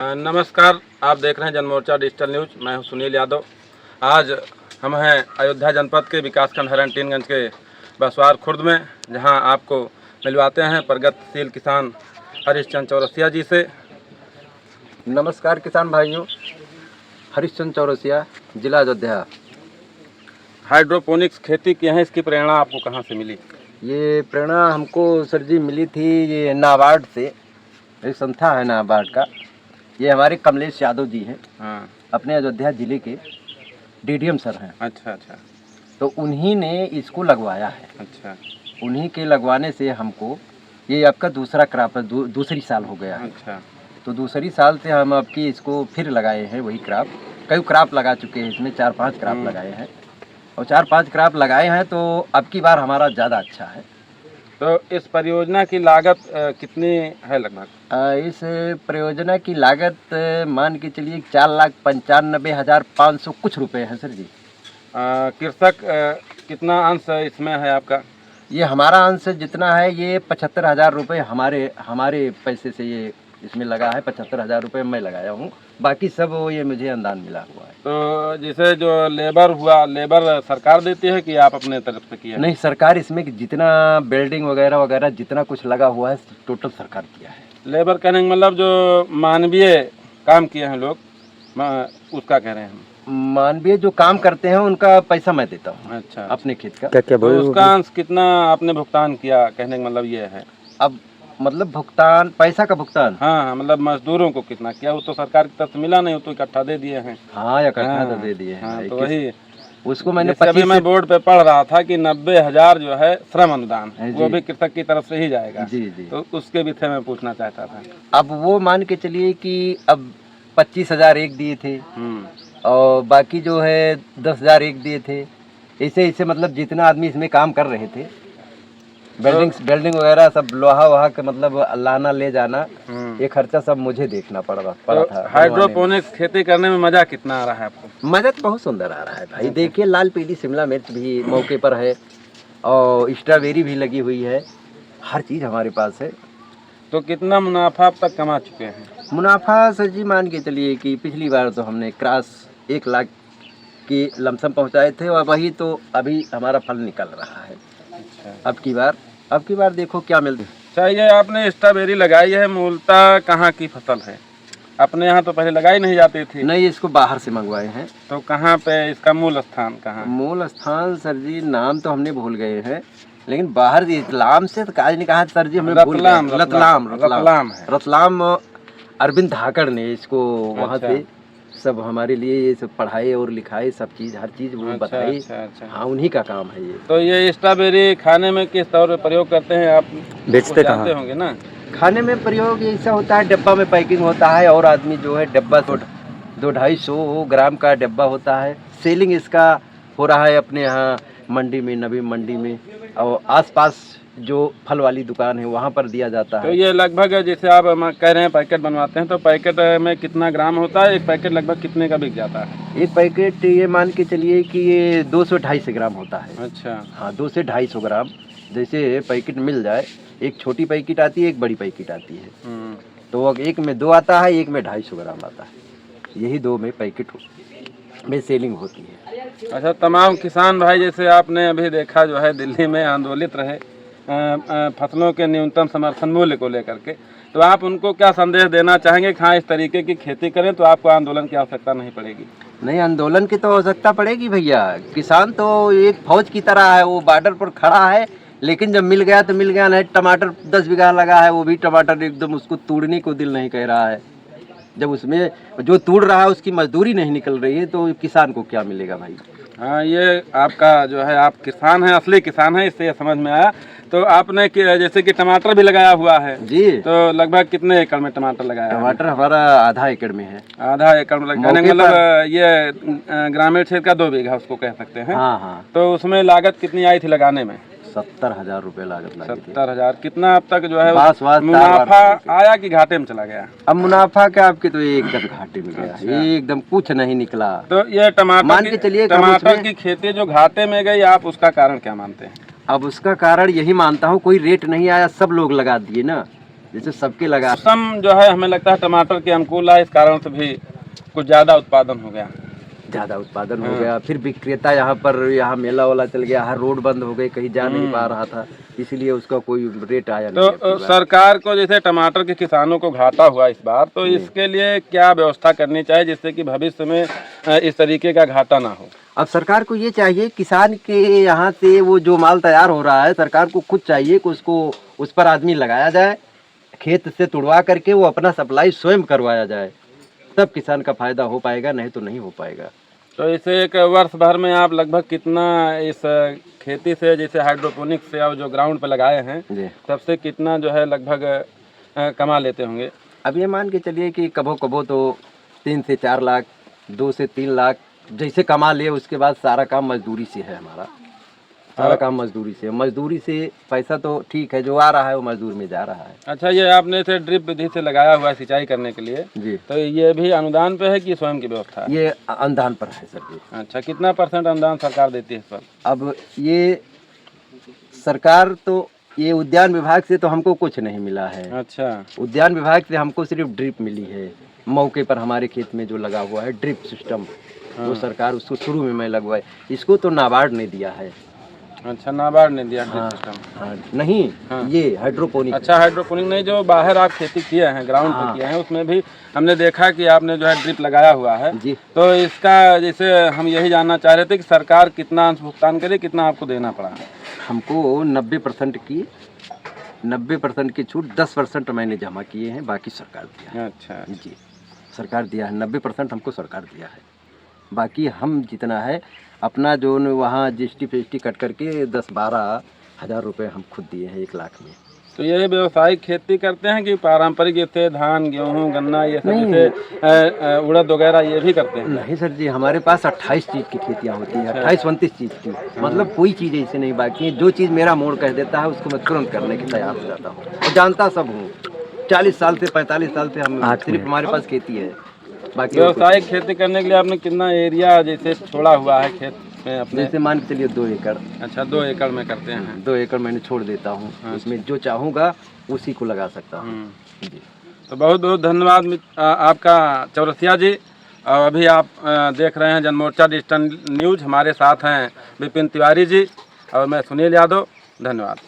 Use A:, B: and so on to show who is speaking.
A: नमस्कार, आप देख रहे हैं जनमोर्चा डिजिटल न्यूज़। मैं हूं सुनील यादव। आज हम हैं अयोध्या जनपद के विकासखंड हरनटीनगंज के बसवार खुर्द में, जहां आपको मिलवाते हैं प्रगतिशील किसान हरीशचंद्र चौरसिया जी से।
B: नमस्कार किसान भाइयों, हरीशचंद्र चौरसिया, जिला अयोध्या।
A: हाइड्रोपोनिक्स खेती की है, इसकी प्रेरणा आपको कहाँ से मिली?
B: ये प्रेरणा हमको सर जी मिली थी ये नाबार्ड से, एक संस्था है नाबार्ड का। ये हमारे कमलेश यादव जी हैं।
A: हाँ।
B: अपने अयोध्या जिले के डीडीएम सर हैं।
A: अच्छा अच्छा।
B: तो उन्हीं ने इसको लगवाया है।
A: अच्छा।
B: उन्हीं के लगवाने से हमको ये आपका दूसरा क्रॉप है, दूसरी साल हो गया है।
A: अच्छा।
B: तो दूसरी साल से हम आपकी इसको फिर लगाए हैं वही क्रॉप। कई क्रॉप लगा चुके हैं, इसमें 4-5 क्रॉप लगाए हैं और 4-5 क्रॉप लगाए हैं। तो अब की बार हमारा ज़्यादा अच्छा है।
A: तो इस परियोजना की लागत कितनी है लगभग?
B: इस परियोजना की लागत मान के चलिए 4,95,500 कुछ रुपए है सर जी।
A: कृषक कितना अंश इसमें है आपका?
B: ये हमारा अंश जितना है ये 75,000 रुपये हमारे पैसे से ये इसमें लगा है। 75,000 रुपये मैं लगाया हूँ, बाकी सब ये मुझे अनुदान मिला हुआ है।
A: तो जैसे जो लेबर हुआ, लेबर सरकार देती है कि आप अपने तरफ से किया?
B: नहीं, सरकार इसमें जितना बिल्डिंग वगैरह वगैरह जितना कुछ लगा हुआ है टोटल सरकार किया है।
A: लेबर कहने का मतलब जो मानवीय काम किए हैं लोग, उसका कह रहे हैं हम।
B: मानवीय जो काम करते हैं उनका पैसा मैं देता हूँ। अच्छा, अपने खेत का।
A: क्या तो उसका अंश कितना आपने भुगतान किया, कहने का मतलब ये है?
B: अब मतलब भुगतान, पैसा का भुगतान?
A: हाँ, मतलब मजदूरों को कितना किया? वो तो सरकार की तरफ से मिला नहीं, वो तो इकट्ठा दे दिए हैं।
B: हाँ, इकट्ठा तो दे दिए हैं।
A: हाँ, तो वही
B: उसको मैंने
A: अभी मैं बोर्ड पे पढ़ रहा था कि 90,000 जो है श्रम अनुदान, वो भी कृषक की तरफ से ही जाएगा।
B: जी जी।
A: तो उसके विषय में पूछना चाहता था।
B: अब वो मान के चलिए कि अब 25,000 एक दिए थे और बाकी जो है 10,000 एक दिए थे। ऐसे मतलब जितना आदमी इसमें काम कर रहे थे, बिल्डिंग वगैरह सब लोहा वहा का मतलब लाना ले जाना, ये खर्चा सब मुझे देखना पड़ा था।
A: हाइड्रोपोनिक्स खेती करने में मजा कितना आ रहा है आपको?
B: मजा तो बहुत सुंदर आ रहा है भाई। देखिए, लाल पीली शिमला मिर्च भी मौके पर है और स्ट्रॉबेरी भी लगी हुई है, हर चीज़ हमारे पास है।
A: तो कितना मुनाफा अब तक कमा चुके हैं? मुनाफा
B: सर जी मान के चलिए कि पिछली बार तो हमने क्रॉस 1 लाख की लमसम पहुंचाए थे और वही तो अभी हमारा फल निकल रहा है।
A: अच्छा।
B: अब की बार देखो क्या मिलता है।
A: अच्छा, ये आपने स्ट्रॉबेरी लगाई है, मूलतः कहाँ की फसल है? अपने यहाँ तो पहले लगाई नहीं जाती थी।
B: नहीं, इसको बाहर से मंगवाए हैं।
A: तो कहाँ पे इसका मूल स्थान कहाँ?
B: मूल स्थान सर जी नाम तो हमने भूल गए हैं, लेकिन बाहर रतलाम से तो काज नहीं कहा सर जी, हमने रतलाम अरविंद धाकड़ ने इसको वहाँ से सब हमारे लिए ये सब पढ़ाई और लिखाई सब चीज़, हर चीज़ वो बताई। अच्छा। हाँ, उन्हीं का काम है ये।
A: तो ये स्ट्रॉबेरी खाने में किस तौर पर प्रयोग करते हैं आप? बेचते कहाँ होंगे ना?
B: खाने में प्रयोग ऐसा होता है, डिब्बा में पैकिंग होता है और आदमी जो है डिब्बा 200-250 ग्राम का डिब्बा होता है। सेलिंग इसका हो रहा है अपने यहाँ मंडी में, नवी मंडी में, और आसपास जो फल वाली दुकान है वहाँ पर दिया जाता है।
A: तो ये लगभग जैसे आप कह रहे हैं पैकेट बनवाते हैं, तो पैकेट में कितना ग्राम होता है? एक पैकेट लगभग कितने का बिक जाता है?
B: एक पैकेट ये मान के चलिए कि ये 200-250 ग्राम होता है।
A: अच्छा। हाँ,
B: 200 से 250 ग्राम जैसे पैकेट मिल जाए। एक छोटी पैकेट आती है, एक बड़ी पैकेट आती है। तो एक में 2 आता है, एक में 250 ग्राम आता है। यही 2 में पैकेट में सेलिंग होती है।
A: अच्छा, तमाम किसान भाई जैसे आपने अभी देखा जो है दिल्ली में आंदोलित रहे फसलों के न्यूनतम समर्थन मूल्य को लेकर के, तो आप उनको क्या संदेश देना चाहेंगे? हाँ, इस तरीके की खेती करें तो आपको आंदोलन की आवश्यकता नहीं पड़ेगी।
B: नहीं, आंदोलन की तो आवश्यकता पड़ेगी भैया। किसान तो एक फौज की तरह है, वो बॉर्डर पर खड़ा है, लेकिन जब मिल गया तो मिल गया। नहीं, टमाटर 10 बीघा लगा है, वो भी टमाटर एकदम उसको तोड़ने को दिल नहीं कह रहा है। जब उसमें जो तोड़ रहा है उसकी मजदूरी नहीं निकल रही है तो किसान को क्या मिलेगा भाई?
A: हाँ, ये आपका जो है, आप किसान हैं, असली किसान हैं, इससे समझ में आया। तो आपने जैसे कि टमाटर भी लगाया हुआ है जी, तो लगभग कितने एकड़ में टमाटर लगाया?
B: टमाटर हमारा आधा एकड़ में है।
A: आधा एकड़ में लगाने मतलब ये ग्रामीण क्षेत्र का 2 बीघा उसको कह सकते हैं।
B: हाँ हाँ।
A: तो उसमें लागत कितनी आई थी लगाने में?
B: 70,000 रुपये लागत लगी थी।
A: 70,000। कितना अब तक जो है मुनाफा आया कि घाटे में चला गया?
B: अब मुनाफा क्या, आपके तो एकदम घाटे में गया। अच्छा। एकदम कुछ नहीं निकला।
A: तो ये टमाटर
B: मान के चलिए,
A: टमाटर की खेती जो घाटे में गई, आप उसका कारण क्या मानते हैं?
B: अब उसका कारण यही मानता हूँ, कोई रेट नहीं आया, सब लोग लगा दिए ना। जैसे सबके लगा।
A: मौसम जो है हमें लगता है टमाटर के अनुकूल है, इस कारण से भी कुछ ज़्यादा उत्पादन हो गया।
B: ज़्यादा उत्पादन हो गया, फिर विक्रेता यहाँ मेला वाला चल गया, हर रोड बंद हो गई, कहीं जा नहीं पा रहा था, इसलिए उसका कोई रेट आया नहीं।
A: तो सरकार को जैसे टमाटर के किसानों को घाटा हुआ इस बार, तो इसके लिए क्या व्यवस्था करनी चाहिए जिससे कि भविष्य में इस तरीके का घाटा ना हो?
B: अब सरकार को ये चाहिए, किसान के यहाँ से वो जो माल तैयार हो रहा है, सरकार को खुद चाहिए कि उसको उस पर आदमी लगाया जाए, खेत से तुड़वा करके वो अपना सप्लाई स्वयं करवाया जाए, तब किसान का फायदा हो पाएगा, नहीं तो नहीं हो पाएगा।
A: तो इसे एक वर्ष भर में आप लगभग कितना इस खेती से, जैसे हाइड्रोपोनिक्स से और जो ग्राउंड पे लगाए हैं, तब से कितना जो है लगभग कमा लेते होंगे?
B: अब ये मान के चलिए कि कबो कबो तो 3 से 4 लाख, 2 से 3 लाख जैसे कमा लिए, उसके बाद सारा काम मजदूरी से है हमारा, सारा काम मजदूरी से पैसा तो ठीक है, जो आ रहा है वो मजदूर में जा रहा है।
A: अच्छा, ये आपने इसे ड्रिप विधि से लगाया हुआ है सिंचाई करने के लिए
B: जी,
A: तो ये भी अनुदान पे है कि स्वयं की व्यवस्था है?
B: ये अनुदान पर है सर जी।
A: अच्छा, कितना % अनुदान सरकार देती है इस पर?
B: अब ये सरकार तो, ये उद्यान विभाग से तो हमको कुछ नहीं मिला है।
A: अच्छा,
B: उद्यान विभाग से हमको सिर्फ ड्रिप मिली है, मौके पर हमारे खेत में जो लगा हुआ है ड्रिप सिस्टम, वो सरकार उसको शुरू में मैं लगवाए, इसको तो नाबार्ड ने दिया है।
A: अच्छा, नाबार्ड ने दिया
B: हाँ,
A: सिस्टम?
B: हाँ, नहीं, ये हाइड्रोपोनिक।
A: अच्छा, हाइड्रोपोनिक नहीं, जो बाहर आप खेती किए हैं, ग्राउंड पे किए हैं, उसमें भी हमने देखा कि आपने जो है ड्रिप लगाया हुआ है
B: जी।
A: तो इसका जैसे हम यही जानना चाह रहे थे कि सरकार कितना अंश भुगतान करे, कितना आपको देना पड़ा?
B: हमको 90% की छूट, 10% मैंने जमा किए हैं, बाकी सरकार दिया है।
A: अच्छा
B: जी, सरकार दिया है, 90% हमको सरकार दिया है, बाकी हम जितना है अपना जो वहाँ GST FST कट करके 10-12 हज़ार रुपये हम खुद दिए हैं 1 लाख में।
A: तो ये व्यावसायिक खेती करते हैं कि पारंपरिक जैसे धान, गेहूँ, गन्ना, ये सब जैसे उड़द वगैरह ये भी करते हैं?
B: नहीं सर जी, हमारे पास 28 चीज़ की खेतियाँ होती हैं, 28-29 चीज़ की, मतलब कोई चीज़ ऐसे नहीं बाकी है। जो चीज़ मेरा मोड़ कह देता है उसको मैं तुरंत करने के तैयार हो जाता हूँ, और जानता सब हूँ। 40 साल से 45 साल से हम सिर्फ हमारे पास खेती है। बाकी
A: व्यावसायिक खेती करने के लिए आपने कितना एरिया जैसे छोड़ा हुआ है खेत में अपने?
B: जैसे मान के चलिए 2 एकड़। अच्छा,
A: 2 एकड़ में करते हैं?
B: 2 एकड़ मैंने छोड़ देता हूँ, उसमें जो चाहूँगा उसी को लगा सकता हूँ जी।
A: तो बहुत बहुत धन्यवाद आपका चौरसिया जी। और अभी आप देख रहे हैं जनमोर्चा डिजिटल न्यूज़, हमारे साथ हैं विपिन तिवारी जी और मैं सुनील यादव। धन्यवाद।